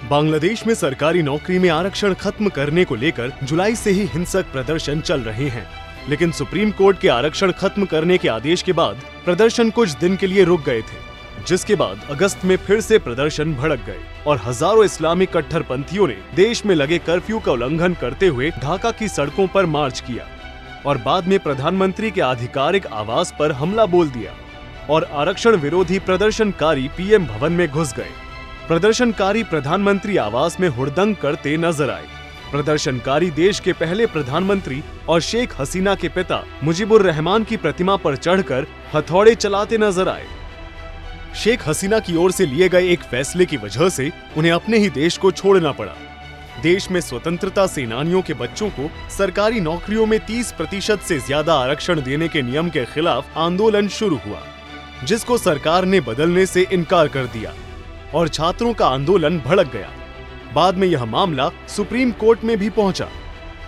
बांग्लादेश में सरकारी नौकरी में आरक्षण खत्म करने को लेकर जुलाई से ही हिंसक प्रदर्शन चल रहे हैं, लेकिन सुप्रीम कोर्ट के आरक्षण खत्म करने के आदेश के बाद प्रदर्शन कुछ दिन के लिए रुक गए थे, जिसके बाद अगस्त में फिर से प्रदर्शन भड़क गए और हजारों इस्लामिक कट्टरपंथियों ने देश में लगे कर्फ्यू का उल्लंघन करते हुए ढाका की सड़कों पर मार्च किया और बाद में प्रधानमंत्री के आधिकारिक आवास पर हमला बोल दिया और आरक्षण विरोधी प्रदर्शनकारी पीएम भवन में घुस गए। प्रदर्शनकारी प्रधानमंत्री आवास में हुड़दंग करते नजर आए। प्रदर्शनकारी देश के पहले प्रधानमंत्री और शेख हसीना के पिता मुजीबुर रहमान की प्रतिमा पर चढ़कर हथौड़े चलाते नजर आए। शेख हसीना की ओर से लिए गए एक फैसले की वजह से उन्हें अपने ही देश को छोड़ना पड़ा। देश में स्वतंत्रता सेनानियों के बच्चों को सरकारी नौकरियों में 30% से ज्यादा आरक्षण देने के नियम के खिलाफ आंदोलन शुरू हुआ, जिसको सरकार ने बदलने से इनकार कर दिया और छात्रों का आंदोलन भड़क गया। बाद में यह मामला सुप्रीम कोर्ट में भी पहुंचा।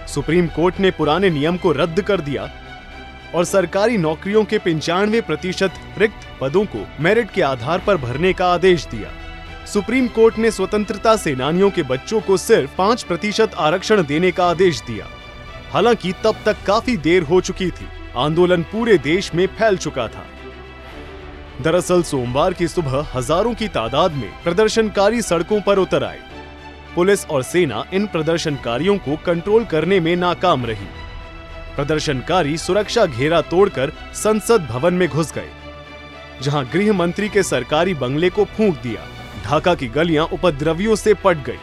सुप्रीम कोर्ट ने पुराने नियम को रद्द कर दिया और सरकारी नौकरियों के 95% रिक्त पदों को मेरिट के आधार पर भरने का आदेश दिया। सुप्रीम कोर्ट ने स्वतंत्रता सेनानियों के बच्चों को सिर्फ 5% आरक्षण देने का आदेश दिया। हालांकि तब तक काफी देर हो चुकी थी, आंदोलन पूरे देश में फैल चुका था। दरअसल सोमवार की सुबह हजारों की तादाद में प्रदर्शनकारी सड़कों पर उतर आए। पुलिस और सेना इन प्रदर्शनकारियों को कंट्रोल करने में नाकाम रही। प्रदर्शनकारी सुरक्षा घेरा तोड़कर संसद भवन में घुस गए, जहां गृह मंत्री के सरकारी बंगले को फूंक दिया। ढाका की गलियां उपद्रवियों से पट गई।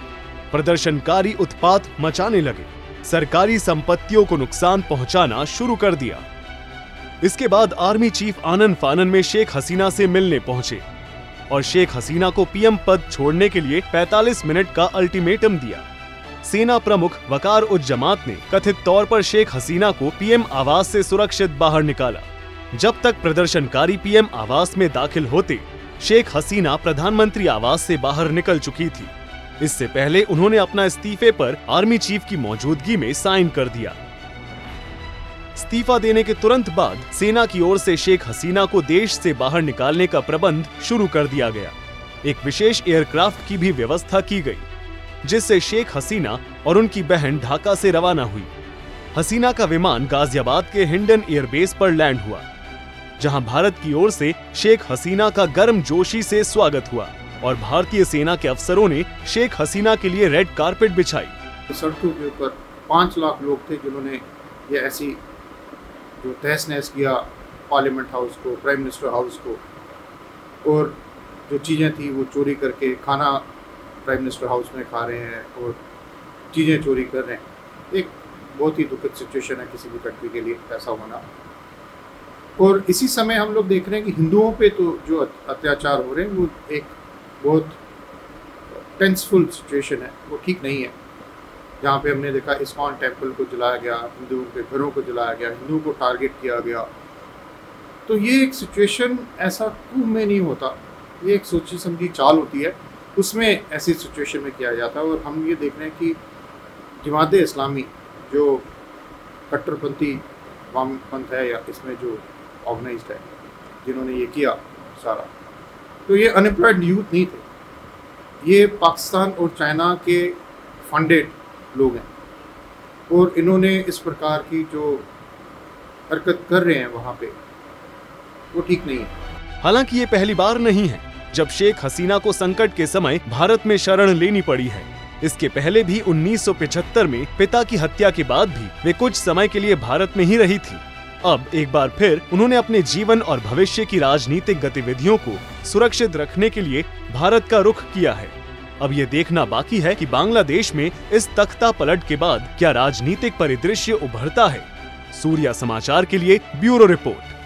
प्रदर्शनकारी उत्पात मचाने लगे, सरकारी संपत्तियों को नुकसान पहुंचाना शुरू कर दिया। इसके बाद आर्मी चीफ आनन फानन में शेख हसीना से मिलने पहुंचे और शेख हसीना को पीएम पद छोड़ने के लिए 45 मिनट का अल्टीमेटम दिया। सेना प्रमुख वकार उज जमात ने कथित तौर पर शेख हसीना को पीएम आवास से सुरक्षित बाहर निकाला। जब तक प्रदर्शनकारी पीएम आवास में दाखिल होते, शेख हसीना प्रधानमंत्री आवास से बाहर निकल चुकी थी। इससे पहले उन्होंने अपना इस्तीफे पर आर्मी चीफ की मौजूदगी में साइन कर दिया। इस्तीफा देने के तुरंत बाद सेना की ओर से शेख हसीना को देश से बाहर निकालने का प्रबंध शुरू कर दिया गया। एक विशेष एयरक्राफ्ट की भी व्यवस्था की गई, जिससे शेख हसीना और उनकी बहन ढाका से रवाना हुई। हसीना का विमान गाजियाबाद के हिंडन एयरबेस पर लैंड हुआ, जहां भारत की ओर से शेख हसीना का गर्मजोशी से स्वागत हुआ और भारतीय सेना के अफसरों ने शेख हसीना के लिए रेड कारपेट बिछाई। सड़कों के ऊपर 5 लाख लोग थे जिन्होंने ये ऐसी जो तहस नहस किया पार्लियामेंट हाउस को, प्राइम मिनिस्टर हाउस को, और जो चीज़ें थी वो चोरी करके खाना प्राइम मिनिस्टर हाउस में खा रहे हैं और चीज़ें चोरी कर रहे हैं। एक बहुत ही दुखद सिचुएशन है किसी भी कंट्री के लिए ऐसा होना। और इसी समय हम लोग देख रहे हैं कि हिंदुओं पे तो जो अत्याचार हो रहे हैं वो एक बहुत टेंसफुल सिचुएशन है, वो ठीक नहीं है। जहाँ पे हमने देखा इस्कॉन टेम्पल को जलाया गया, हिंदुओं के घरों को जलाया गया, हिंदुओं को टारगेट किया गया। तो ये एक सिचुएशन ऐसा कुंभ में नहीं होता, ये एक सोची समझी चाल होती है, उसमें ऐसी सिचुएशन में किया जाता है। और हम ये देख रहे हैं कि जमात इस्लामी जो कट्टरपंथी वामपंथ है या इसमें जो ऑर्गेनाइज्ड है, जिन्होंने ये किया सारा, तो ये अनएम्प्लॉयड यूथ नहीं थे, ये पाकिस्तान और चाइना के फंडेड लोग हैं और इन्होंने इस प्रकार की जो हरकत कर रहे हैं वहाँ पे, वो ठीक नहीं है। हालांकि ये पहली बार नहीं है जब शेख हसीना को संकट के समय भारत में शरण लेनी पड़ी है। इसके पहले भी 1975 में पिता की हत्या के बाद भी वे कुछ समय के लिए भारत में ही रही थी। अब एक बार फिर उन्होंने अपने जीवन और भविष्य की राजनीतिक गतिविधियों को सुरक्षित रखने के लिए भारत का रुख किया है। अब ये देखना बाकी है कि बांग्लादेश में इस तख्ता पलट के बाद क्या राजनीतिक परिदृश्य उभरता है। सूर्या समाचार के लिए ब्यूरो रिपोर्ट।